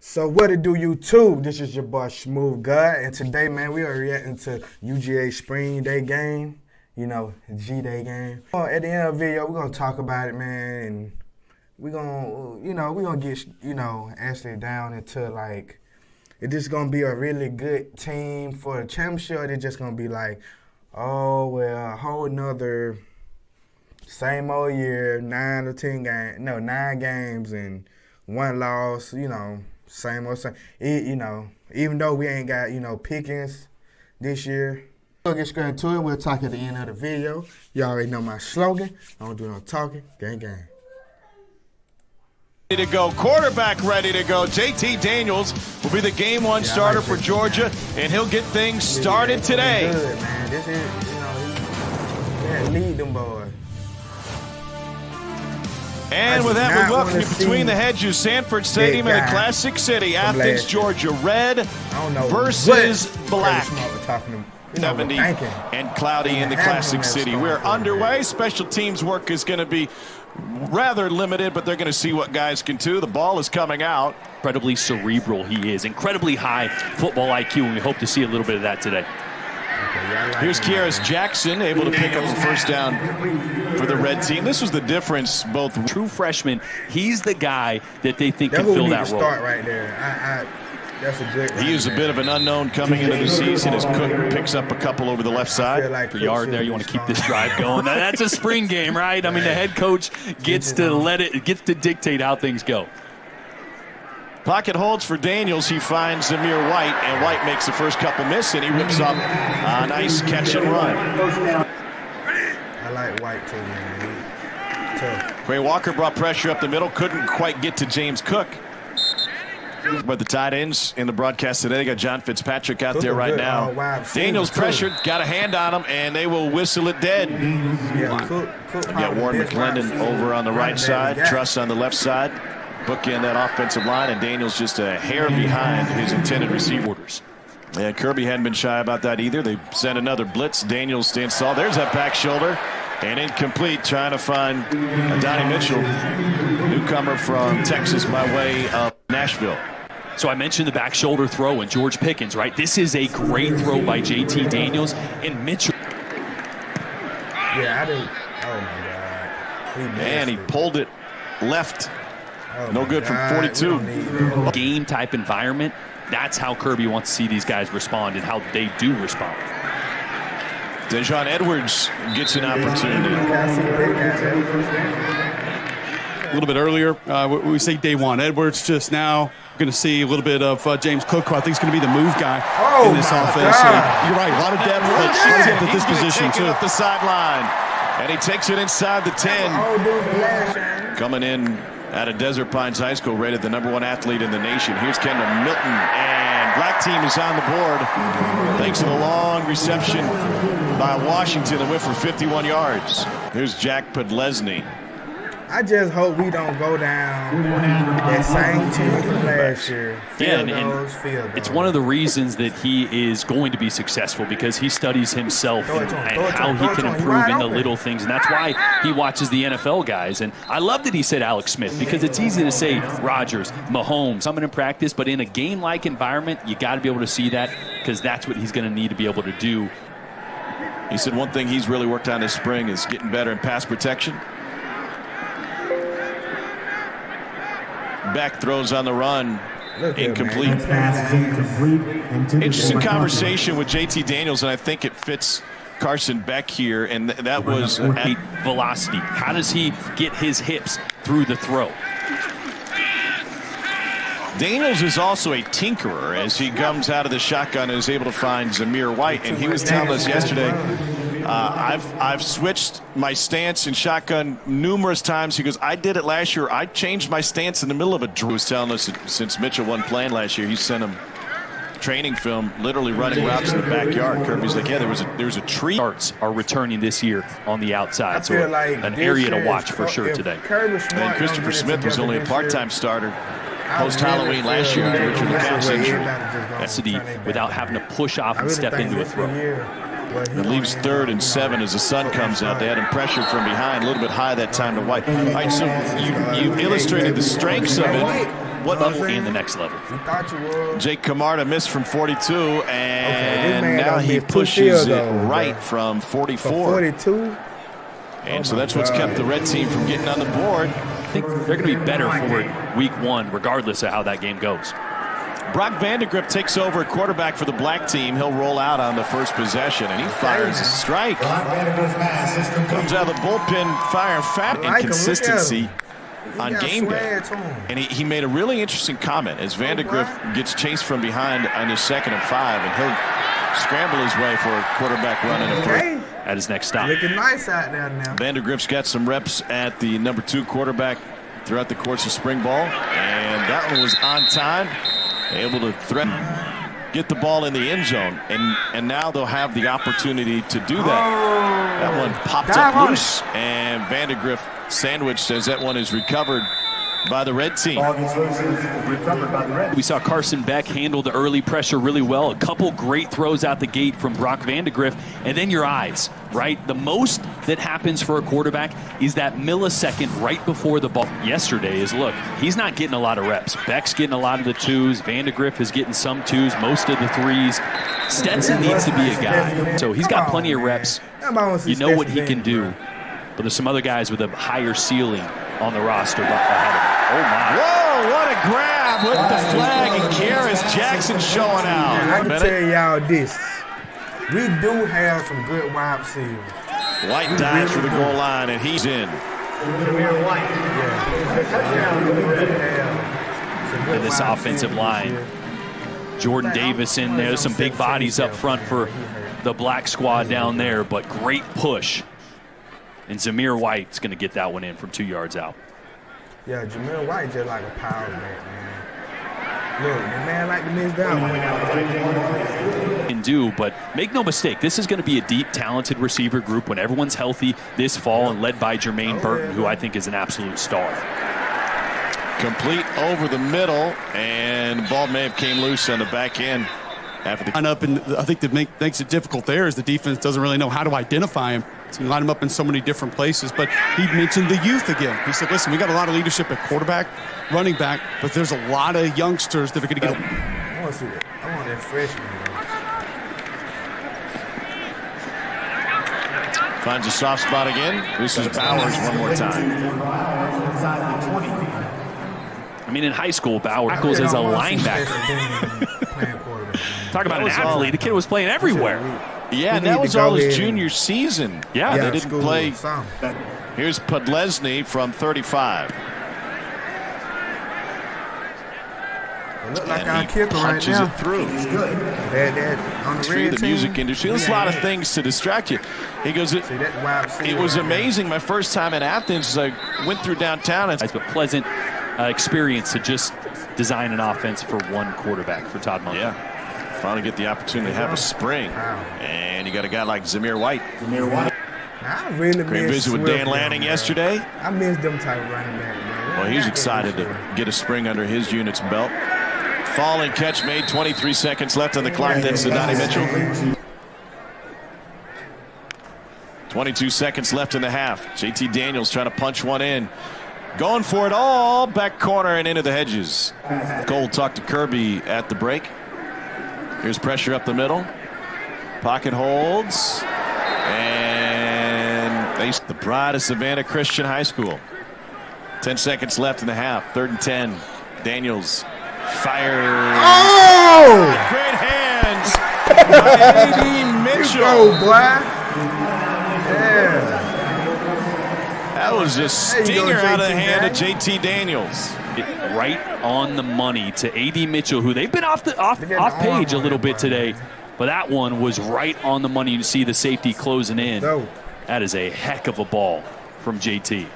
So what it do, YouTube? This is your boy Smooth God, and today, man, we are reacting to UGA Spring Day Game. You know, G-Day Game. At the end of the video, we're gonna talk about it, man, and we're gonna get, actually down into like, it's just gonna be a really good team for the championship. Or it's just gonna be like, oh well, a whole nother same old year, 9 games and one loss. Same old same. Even though we ain't got Pickens this year. We'll get straight into it. We'll talk at the end of the video. You already know my slogan. I don't do no talking. Gang, gang. Ready to go. Quarterback ready to go. JT Daniels will be the game one starter for Georgia, and he'll get things started today. Good, man. This is, he lead them boys. And with that, we welcome you between the hedges, Sanford Stadium in the Classic City, Athens, Georgia. Red versus black. 70 and cloudy in the Classic City. We're underway. Special teams work is going to be rather limited, but they're going to see what guys can do. The ball is coming out. Incredibly cerebral he is. Incredibly high football IQ, and we hope to see a little bit of that today. Here's Kieris Jackson able to pick up the first down for the red team. This was the difference. Both true freshman. He's the guy that they think can fill that role. Start right there. That's a good. He is a bit of an unknown coming into the season as Cook picks up a couple over the left side. Like per yard there, you want to keep this drive going. That's a spring game, right? I mean, the head coach gets to dictate how things go. Pocket holds for Daniels. He finds Zamir White, and White makes the first couple miss, and he rips up a nice catch and run. I like White too, man. Tough. Quay Walker brought pressure up the middle, couldn't quite get to James Cook. But the tight ends in the broadcast today, they got John Fitzpatrick out there right now. Daniels pressured, got a hand on him, and they will whistle it dead. Yeah, Warren McClendon over on the right side, Truss on the left side. Bookend that offensive line, and Daniels just a hair behind his intended receiver orders. And Kirby hadn't been shy about that either. They sent another blitz. Daniels stands tall. There's that back shoulder. And incomplete, trying to find Donnie Mitchell, newcomer from Texas by way of Nashville. So I mentioned the back shoulder throw and George Pickens, right? This is a great throw by JT Daniels and Mitchell. Yeah, I didn't. Oh, my God. And he pulled it left. No good from 42. Game-type environment, that's how Kirby wants to see these guys respond and how they do respond. Dejon Edwards gets an opportunity. A little bit earlier, we say day one. Edwards just now going to see a little bit of James Cook, who I think is going to be the move guy in this offense. So you're right, a lot of depth at this position too. Up the sideline, and he takes it inside the 10. Coming in out of Desert Pines High School, rated the #1 athlete in the nation. Here's Kendall Milton, and black team is on the board thanks to the long reception by Washington that went for 51 yards. Here's Jack Podlesny. I just hope we don't go down that same team from last year. Field goals. It's one of the reasons that he is going to be successful, because he studies himself and how he can improve in the little things, and that's why he watches the NFL guys. And I love that he said Alex Smith, because it's easy to say Rodgers, Mahomes, someone in practice, but in a game-like environment, you got to be able to see that, because that's what he's going to need to be able to do. He said one thing he's really worked on this spring is getting better in pass protection. Back throws on the run, incomplete. Interesting conversation with JT Daniels, and I think it fits Carson Beck here, and that was at velocity. How does he get his hips through the throw? Daniels is also a tinkerer as he comes out of the shotgun and is able to find Zamir White, and he was telling us yesterday, I've switched my stance in shotgun numerous times. He goes, I did it last year. I changed my stance in the middle of a drill. He was telling us that since Mitchell wasn't playing last year, he sent him training film, literally running routes in the backyard. Kirby's like, yeah, there was a tree. Starts are returning this year on the outside, so an area to watch for sure today. And Christopher Smith was only a part-time starter post-Halloween last year after Richard LeCounte's injury. Without having to push off and step into a throw. It leaves 3rd and 7 as the sun comes out. They had him pressured from behind, a little bit high that time to White. All right, so you illustrated the strengths of it. what level and the nenext level. You thought you would. Jake Camarda missed from 42, and man now done he missed 2 pushes field it goals, right bro. from 44. 42? And so that's what's kept the red team from getting on the board. I think they're going to be better for it week 1, regardless of how that game goes. Brock Vandegrift takes over at quarterback for the black team. He'll roll out on the first possession, and he fires a strike. Comes out of the bullpen, fire fat and consistency on game day. And he made a really interesting comment as Vandegrift gets chased from behind on his 2nd and 5, and he'll scramble his way for a quarterback run in the first. At his next stop. Looking nice out there now. Vandegrift's got some reps at the number 2 quarterback throughout the course of spring ball, and that one was on time. Able to threaten, get the ball in the end zone, and now they'll have the opportunity to do that. That one popped up loose, and Vandegrift sandwiched as that one is recovered by the red team. We saw Carson Beck handle the early pressure really well. A couple great throws out the gate from Brock Vandegrift, and then your eyes, right? The most that happens for a quarterback is that millisecond right before the ball. Yesterday is, look, he's not getting a lot of reps. Beck's getting a lot of the 2s. Vandegrift is getting some 2s, most of the 3s. Stetson needs to be a guy. So he's got plenty of reps. You know what he can do. But there's some other guys with a higher ceiling on the roster ahead of him. Oh, my. Whoa, what a grab with the flag, and Kearis Jackson showing out. I can tell y'all this. We do have some good wide receivers. White dives for the goal line, and he's in. And this offensive line. Jordan Davis in there. Some big bodies up front for the black squad down there, but great push. And Zamir White's going to get that one in from 2 yards out. Yeah, Zamir White just like a power back, man. Look, the man like to miss that one. Can do, but make no mistake, this is going to be a deep, talented receiver group when everyone's healthy this fall, and led by Jermaine Burton, who I think is an absolute star. Complete over the middle, and the ball may have came loose on the back end. After the line up, and I think that makes it difficult there is the defense doesn't really know how to identify him. So you line him up in so many different places. But he mentioned the youth again. He said, listen, we got a lot of leadership at quarterback, running back, but there's a lot of youngsters that are going to get. I want to see that. I want that freshman. Finds a soft spot again. This is Bowers one more time. I mean, in high school, Bowers tackles as a linebacker. Talk about an athlete. The kid was playing everywhere. Yeah, and that was all his junior season. Yeah, they didn't play. Here's Podlesny from 35. It looked like our kicker right now. It through. On the Through the music industry. There's a lot of things to distract you. He goes, it was amazing. My first time in Athens, I went through downtown. It's a pleasant experience to just design an offense for one quarterback for Todd Monken. Yeah. Finally get the opportunity to have a spring. And you got a guy like Zamir White. I really great visit with Dan Lanning yesterday. I miss them type of running back, man. Well, he's excited to get a spring under his unit's belt. Falling catch made, 23 seconds left on the clock. That's to Donnie Mitchell. 22 seconds left in the half. JT Daniels trying to punch one in. Going for it all. Back corner and into the hedges. Cole talked to Kirby at the break. Here's pressure up the middle. Pocket holds. And the pride of Savannah Christian High School. 10 seconds left in the half. 3rd and 10. Daniels fires. Oh! Great hands by A.D. Mitchell. Go, boy. Yeah. That was a stinger out of the hand of JT Daniels. Right on the money to A.D. Mitchell, who they've been off page a little bit today, but that one was right on the money. You see the safety closing in. That is a heck of a ball from JT.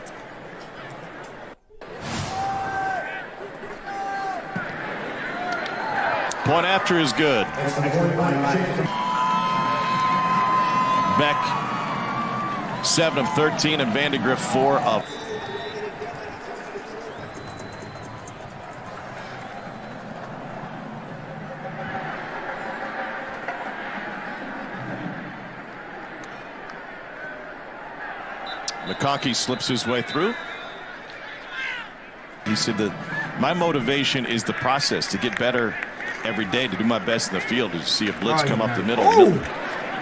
Point after is good. Beck 7 of 13 and Vandegrift 4 of. McConkey slips his way through. He said that My motivation is the process to get better every day, to do my best in the field, to see a blitz come up the middle.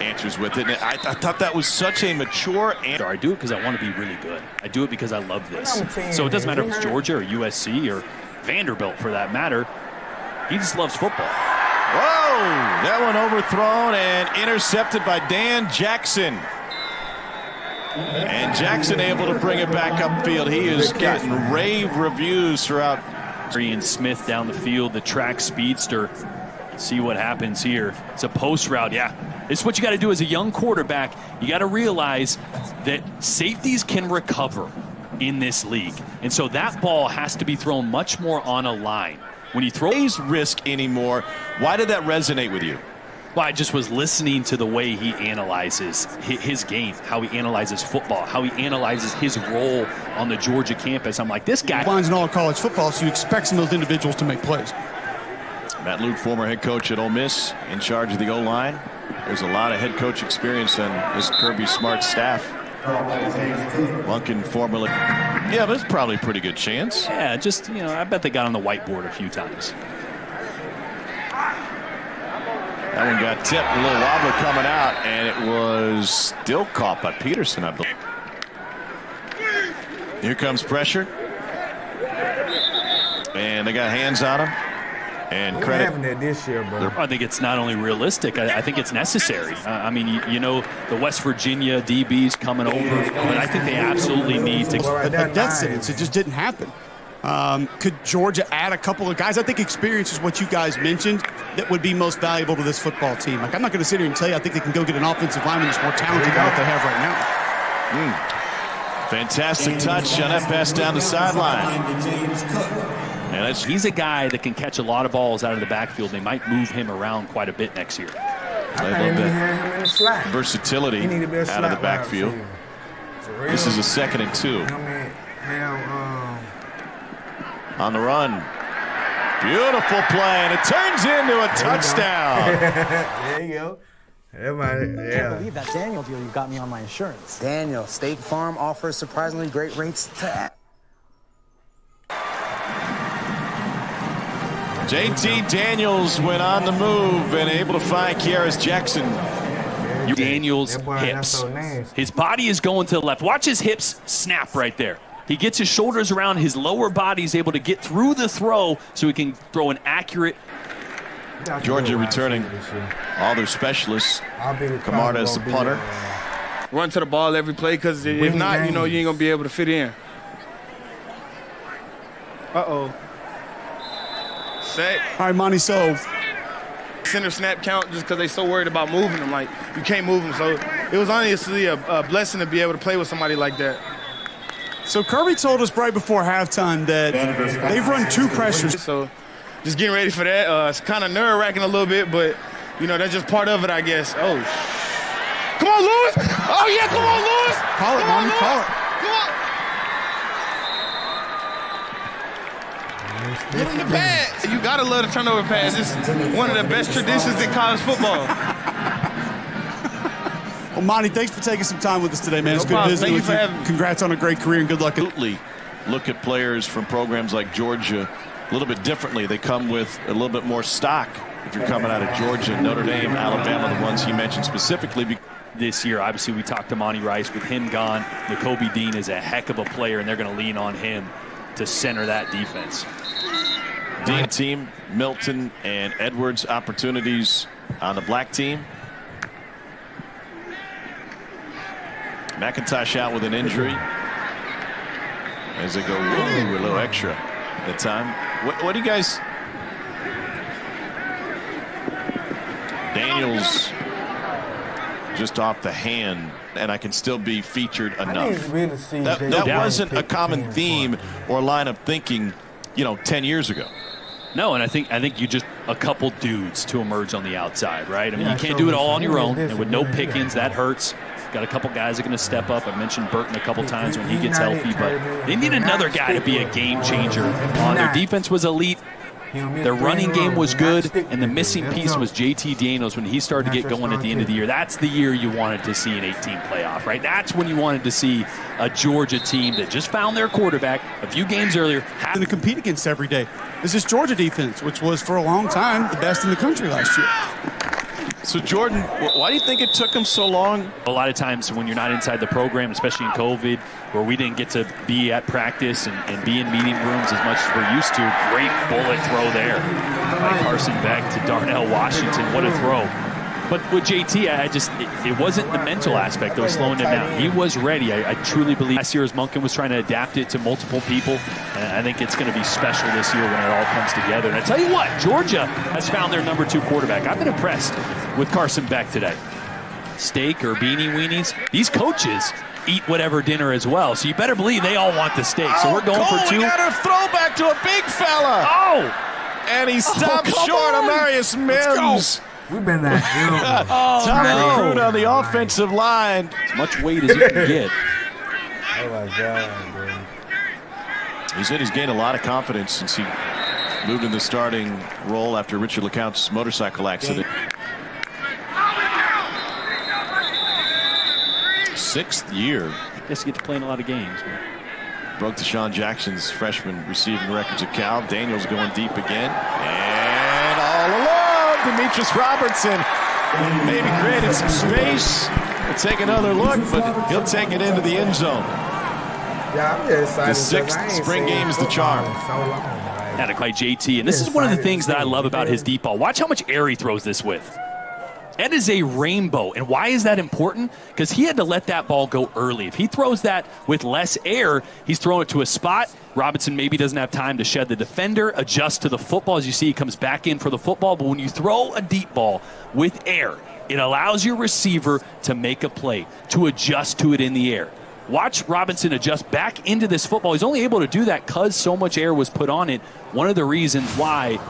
Answers with it. And I thought that was such a mature answer. I do it because I want to be really good. I do it because I love this. So it doesn't matter if it's Georgia or USC or Vanderbilt for that matter. He just loves football. Whoa! That one overthrown and intercepted by Dan Jackson. And Jackson able to bring it back upfield. He has gotten rave reviews throughout. And Smith down the field, the track speedster. See what happens here. It's a post route. Yeah, it's what you got to do as a young quarterback. You got to realize that safeties can recover in this league. And so that ball has to be thrown much more on a line. When you throw risk anymore, why did that resonate with you? Well, I just was listening to the way he analyzes his game, how he analyzes football, how he analyzes his role on the Georgia campus. I'm like, this guy. Lines in all college football, so you expect some of those individuals to make plays. Matt Luke, former head coach at Ole Miss, in charge of the O-line. There's a lot of head coach experience on this Kirby Smart staff. Lunkin formerly. Yeah, there's probably a pretty good chance. Yeah, just, I bet they got on the whiteboard a few times. That one got tipped, a little wobbler coming out, and it was still caught by Peterson, I believe. Here comes pressure. And they got hands on him. And credit. Having that this year, bro. I think it's not only realistic, I think it's necessary. I mean, the West Virginia DBs coming over, but I think they absolutely need to. A death sentence, it just didn't happen. Could Georgia add a couple of guys? I think experience is what you guys mentioned that would be most valuable to this football team. Like, I'm not going to sit here and tell you I think they can go get an offensive lineman that's more talented than what they have right now. Fantastic touch on that pass down the sideline. And he's a guy that can catch a lot of balls out of the backfield. They might move him around quite a bit next year. I love that versatility out of the backfield. This is a 2nd and 2. On the run. Beautiful play, and it turns into a touchdown. There you go. I can't believe that Daniel deal you got me on my insurance. Daniel, State Farm offers surprisingly great rates to JT Daniels went on the move and able to find Kearis Jackson. Daniels' hips. His body is going to the left. Watch his hips snap right there. He gets his shoulders around his lower body. He's able to get through the throw so he can throw an accurate. Georgia returning all their specialists. Camarda as the punter. Run to the ball every play, because if not, you ain't going to be able to fit in. Uh-oh. Set. All right, Monty, so center snap count just because they so worried about moving them. Like, you can't move them. So it was honestly a blessing to be able to play with somebody like that. So Kirby told us right before halftime that they've run 2 pressures. So just getting ready for that. It's kind of nerve-wracking a little bit, but, that's just part of it, I guess. Oh, come on, Lewis. Oh, yeah, come on, Lewis. Call it, Monty, call it. Come on. Get on the pass. You got to love the turnover pass. It's one of the best traditions in college football. Well, Monty, thanks for taking some time with us today, man. It's good visiting with you. Congrats on a great career and good luck. Absolutely look at players from programs like Georgia a little bit differently. They come with a little bit more stock if you're coming out of Georgia, Notre Dame, Alabama, the ones he mentioned specifically. This year, obviously, we talked to Monty Rice. With him gone, Nakobe Dean is a heck of a player, and they're going to lean on him to center that defense. Dean team, Milton and Edwards opportunities on the black team. McIntosh out with an injury as they go a little extra at time. What do you guys? Daniels just off the hand, and I can still be featured enough. That wasn't a common theme or line of thinking, 10 years ago. No, and I think you just a couple dudes to emerge on the outside, right? I mean, you can't do it all on your own, and with no Pickens, that hurts. Got a couple guys that are going to step up. I mentioned Burton a couple times when he gets healthy, but they need another guy to be a game changer. Their defense was elite. Their running game was good, and the missing piece was JT Daniels when he started to get going at the end of the year. That's the year you wanted to see an 18 playoff, right? That's when you wanted to see a Georgia team that just found their quarterback a few games earlier. Having to compete against every day. This is Georgia defense, which was for a long time the best in the country last year. So, Jordan, why do you think it took him so long? A lot of times when you're not inside the program, especially in COVID, where we didn't get to be at practice and be in meeting rooms as much as we're used to, great bullet throw there by Carson Beck to Darnell Washington. What a throw. But with JT, it wasn't the mental aspect that was slowing him down. He was ready. I truly believe last year as Monken was trying to adapt it to multiple people. And I think it's going to be special this year when it all comes together. And I tell you what, Georgia has found their number 2 quarterback. I've been impressed with Carson Beck today. Steak or beanie weenies. These coaches eat whatever dinner as well. So you better believe they all want the steak. So we're going for 2. We got a throwback to a big fella. Oh! And he stopped short of Marius Mims. We've been that ill. Tommy Crude on the offensive line. As much weight as you can get. Oh, my God, bro. He said he's gained a lot of confidence since he moved in the starting role after Richard LeCounte's motorcycle accident. 6th year. I guess you get to play in a lot of games. Broke Deshaun Jackson's freshman receiving records at Cal. Daniels going deep again. And all along, Demetrius Robertson maybe created some space. We'll take another look, but he'll take it into the end zone. Yeah, I'm just excited. The 6th spring game is the charm. Had to play JT, and this is one of the things that I love about his deep ball. Watch how much air he throws this with. That is a rainbow. And why is that important? Because he had to let that ball go early. If he throws that with less air, he's throwing it to a spot. Robinson maybe doesn't have time to shed the defender, adjust to the football. As you see, he comes back in for the football. But when you throw a deep ball with air, it allows your receiver to make a play, to adjust to it in the air. Watch Robinson adjust back into this football. He's only able to do that because so much air was put on it. One of the reasons why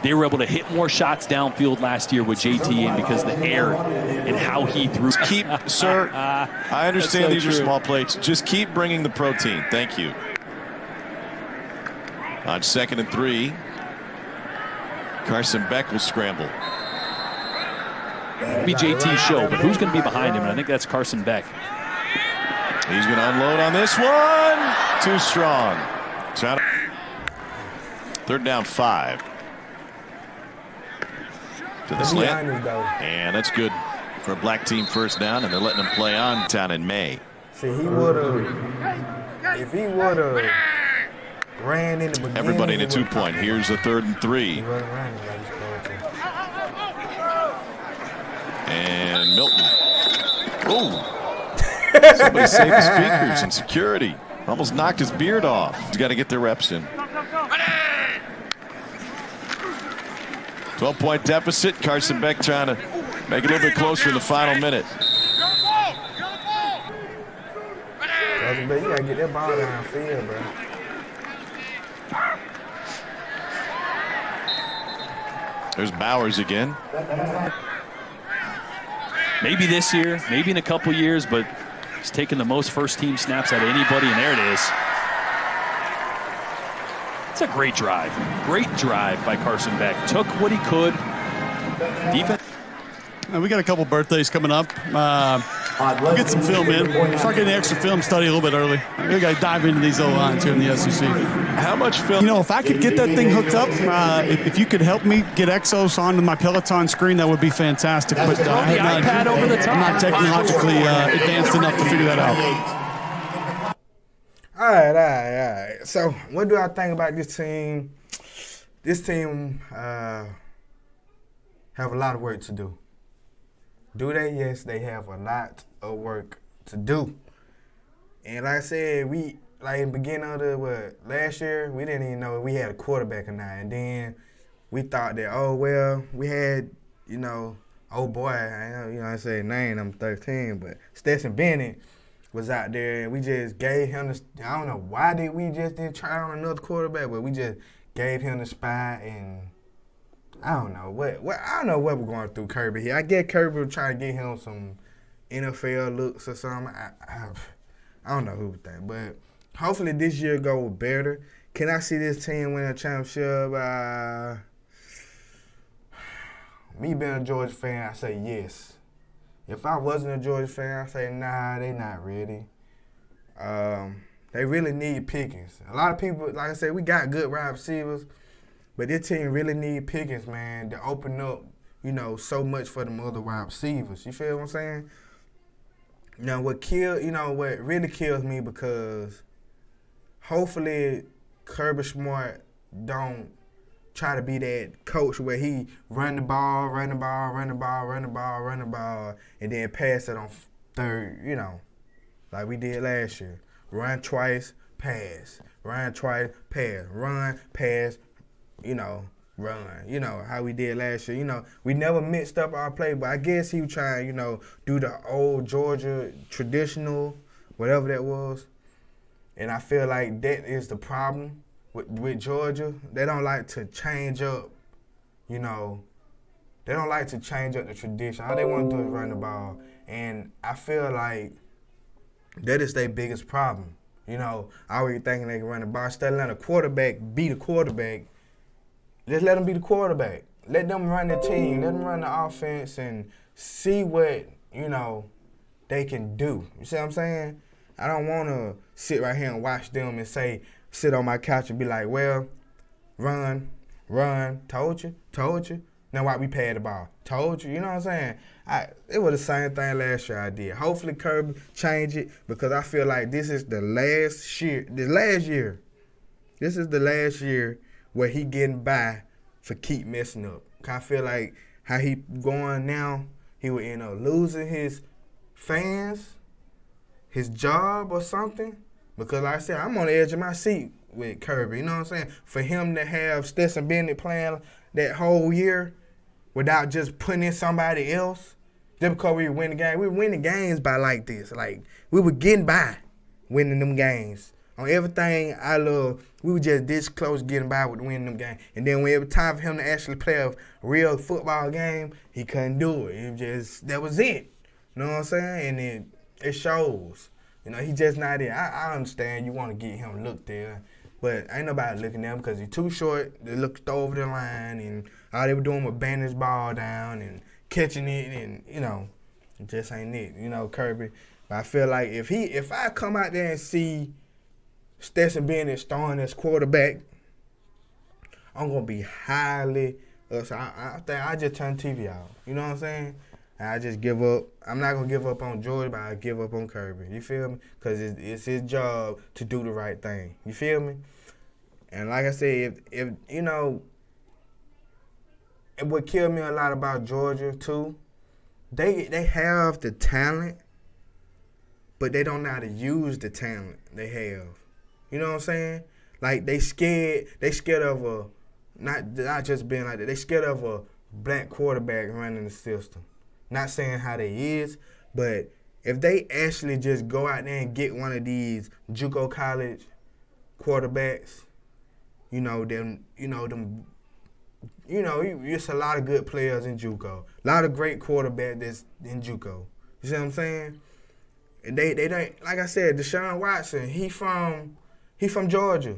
they were able to hit more shots downfield last year with JT and because the air and how he threw. Keep, sir, I understand these are small plates. Just keep bringing the protein. Thank you. On 2nd and 3, Carson Beck will scramble. It'll be JT's show, but who's going to be behind him? And I think that's Carson Beck. He's going to unload on this one. Too strong. 3rd down 5. To the slant. And that's good for a black team 1st down, and they're letting him play on down in May. See, he would have, if he would have ran in the beginning. Everybody in a 2-point. Here's a 3rd and 3. And Milton. Oh. Somebody saved the speakers and security. Almost knocked his beard off. He's got to get their reps in. 12-point deficit. Carson Beck trying to make it a little bit closer in the final minute. You got to get that ball downfield, bro. There's Bowers again. Maybe this year, maybe in a couple years, but he's taken the most first-team snaps out of anybody, and there it is. It's a great drive. Great drive by Carson Beck. Took what he could. Defense. We got a couple birthdays coming up. We'll get some film in. Start getting the extra film study a little bit early. We got to dive into these O-lines here in the SEC. How much film? You know, if I could get that thing hooked up, if you could help me get Exos onto my Peloton screen, that would be fantastic. But the iPad over the top. I'm not technologically advanced enough to figure that out. All right. So, what do I think about this team? This team have a lot of work to do. Do they? Yes, they have a lot of work to do. And like I said, in the beginning of last year, we didn't even know if we had a quarterback or not. And then we thought that, we had, old boy, I say his name, I'm 13, but Stetson Bennett was out there, and we just gave him I don't know why we just didn't try on another quarterback, but we just gave him the spot, and I don't know what we're going through Kirby here. I get Kirby was trying to get him some NFL looks or something. I don't know who with that, but hopefully this year go better. Can I see this team win a championship? Me being a Georgia fan, I say yes. If I wasn't a Georgia fan, I say nah, they not ready. They really need Pickens. A lot of people, like I said, we got good wide receivers, but this team really need Pickens, man, to open up, so much for them other wide receivers. You feel what I'm saying? What really kills me, because hopefully Kirby Smart don't try to be that coach where he run the ball, and then pass it on third, like we did last year. Run twice, pass. Run twice, pass. Run, pass, run. How we did last year. We never mixed up our play, but I guess he was trying, do the old Georgia traditional, whatever that was. And I feel like that is the problem with Georgia. They don't like to change up, they don't like to change up the tradition. All they want to do is run the ball. And I feel like that is their biggest problem. Already thinking they can run the ball. Instead of letting a quarterback be the quarterback, just let them be the quarterback. Let them run the team. Let them run the offense and see what, they can do. You see what I'm saying? I don't want to sit right here and watch them and sit on my couch and be like, well, run, told you. Now why we paid the ball? Told you, you know what I'm saying? It was the same thing last year I did. Hopefully Kirby change it, because I feel like this is the last year. This is the last year where he getting by for keep messing up. I feel like how he going now, he would end up losing his fans, his job or something. Because like I said, I'm on the edge of my seat with Kirby, you know what I'm saying? For him to have Stetson Bennett playing that whole year without just putting in somebody else, just because we were winning games. We were winning games by like this. Like, we were getting by winning them games. On everything I love, we were just this close getting by with winning them games. And then when it was time for him to actually play a real football game, he couldn't do it. That was it. You know what I'm saying? And it shows. He just not there. I understand you want to get him looked there, but ain't nobody looking at him because he's too short. They look over the line, and all they were doing was banging his ball down and catching it, and, it just ain't it, Kirby. But I feel like if I come out there and see Stetson Bennett starting as quarterback, I'm going to be highly upset. I think I just turn TV off. You know what I'm saying? I just give up. I'm not going to give up on Georgia, but I give up on Kirby. You feel me? Because it's his job to do the right thing. You feel me? And like I said, if it would kill me a lot about Georgia, too. They have the talent, but they don't know how to use the talent they have. You know what I'm saying? Like, they scared of not just being like that. They scared of a black quarterback running the system. Not saying how they is, but if they actually just go out there and get one of these JUCO college quarterbacks, it's a lot of good players in JUCO. A lot of great quarterbacks that's in JUCO. You see what I'm saying? And they don't, like I said, Deshaun Watson, he from Georgia.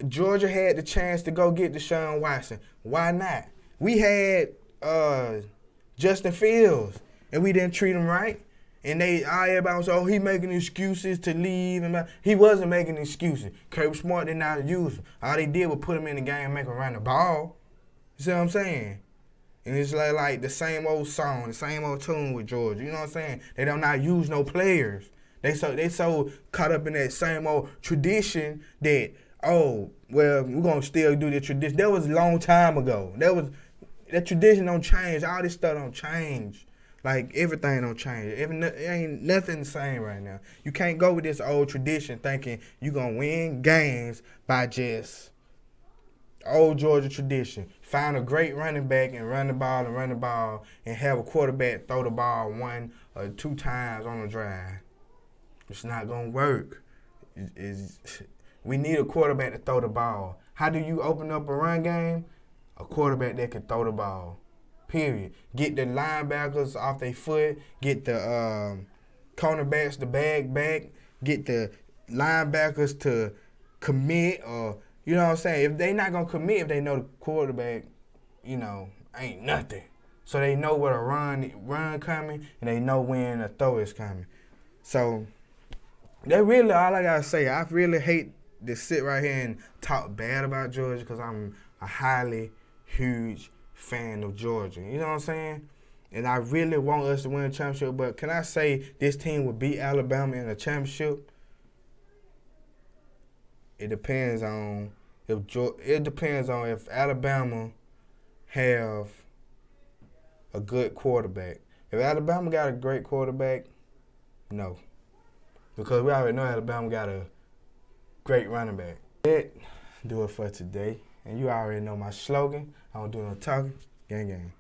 Georgia had the chance to go get Deshaun Watson. Why not? We had Justin Fields, and we didn't treat him right. And everybody was, he making excuses to leave. And he wasn't making excuses. Kirby Smart didn't know how to use him. All they did was put him in the game and make him run the ball. You see what I'm saying? And it's like the same old song, the same old tune with Georgia. You know what I'm saying? They don't not use no players. They so caught up in that same old tradition that, we're going to still do the tradition. That was a long time ago. That tradition don't change. All this stuff don't change. Like, everything don't change. It ain't nothing the same right now. You can't go with this old tradition thinking you're going to win games by just old Georgia tradition. Find a great running back and run the ball and have a quarterback throw the ball 1 or 2 times on a drive. It's not going to work. We need a quarterback to throw the ball. How do you open up a run game? A quarterback that can throw the ball. Period. Get the linebackers off their foot. Get the cornerbacks the bag back. Get the linebackers to commit or, you know what I'm saying? If they not going to commit, if they know the quarterback, you know, ain't nothing. So they know what a run coming, and they know when a throw is coming. So they really, all I got to say, I really hate to sit right here and talk bad about Georgia because I'm a highly, huge fan of Georgia. You know what I'm saying? And I really want us to win a championship, but can I say this team would beat Alabama in a championship? It depends on if Alabama have a good quarterback. If Alabama got a great quarterback, no. Because we already know Alabama got a great running back. That do it for today. And you already know my slogan. I don't do no talking. Gang, gang.